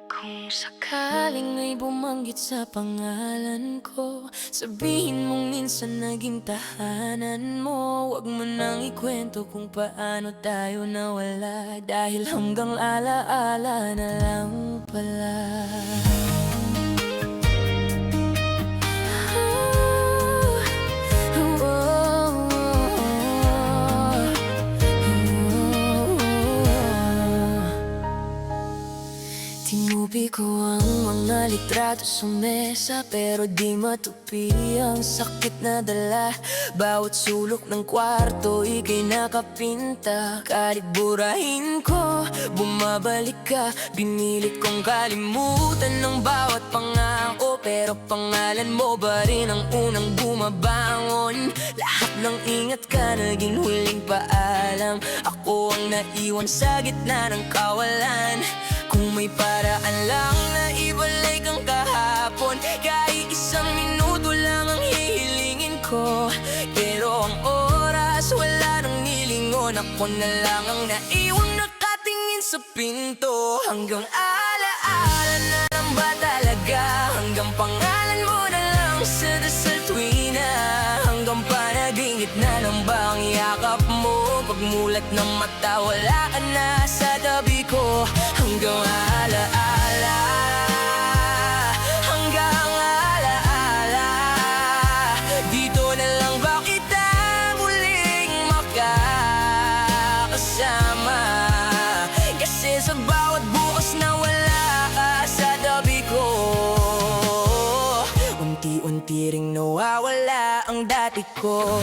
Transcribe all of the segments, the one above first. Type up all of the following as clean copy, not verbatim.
Kung sakaling may bumanggit sa pangalan ko, sabihin mong minsan naging tahanan mo. Huwag mo nang ikwento kung paano tayo nawala, dahil hanggang alaala na lang pala. Tinupi ko ang mga litrato sa mesa, pero di matupi ang sakit na dala. Bawat sulok ng kwarto, ika'y nakapinta. Kahit burahin ko, bumabalik ka. Binilit kong kalimutan ng bawat pangako, pero pangalan mo ba rin ang unang bumabangon? Lahat ng ingat ka, naging huling paalam. Ako ang naiwan sa gitna ng kawalan. Kung may paraan lang na ibalik ang kahapon, kahit isang minuto lang ang hihilingin ko. Pero ang oras wala nang nilingon, ako na lang ang naiwang nakatingin sa pinto. Hanggang alaala na lang ba talaga? Hanggang pangalan mo na lang sa dasal tuwina. Hanggang panaginip na lang ba ang yakap mo? Pagmulat ng mata, wala ka na sa tabi ko. Hanggang alaala, hanggang alaala, dito na lang ba kita muling makakasama? Kasi sa bawat bukas na wala ka sa tabi ko, unti-unti ring nawawala ang dati ko.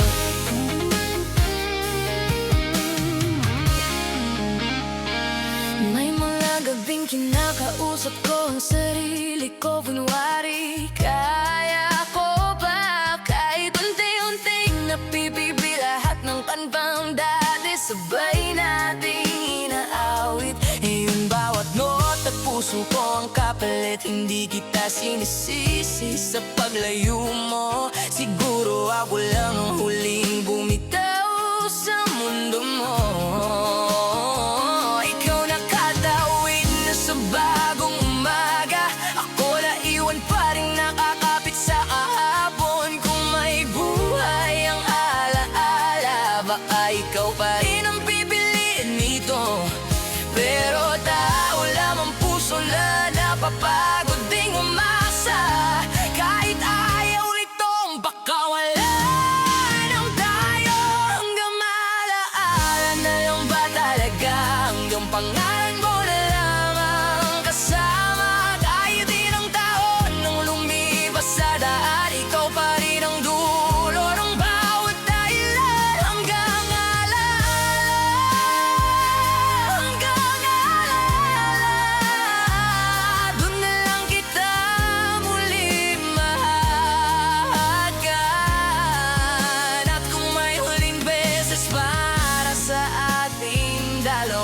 May mga gabing kinakausap ko ang sarili ko, kunwari kaya ko ba? Kahit unti-unting napipibi lahat ng kanbang dati, sabay nating inaawit. Ngayon bawat not at puso ko ang kapalit. Hindi kita sinisisi sa paglayo mo. Siguro ako lang ang huling bumitaw sa mundo mo. Sa bagong umaga, ako na iwan pa rin nakakapit sa kahapon. Kung may buhay ang alaala, baka ikaw pa rin ang pipiliin nito. Pero tao lamang puso na napapagod ding umasa. Kahit ayaw nitong baka wala nang tayo. Hanggang alaala na lang ba talaga? Hanggang pangalan mo na lang ang kasama. Kahit ilang taon nang lumipas sa daan, ikaw pa rin ang dulo ng bawat dahilan. Hanggang alaala, hanggang alaala, doon na lang kita muli mahahagan. At kung may huling beses para sa ating dalawa,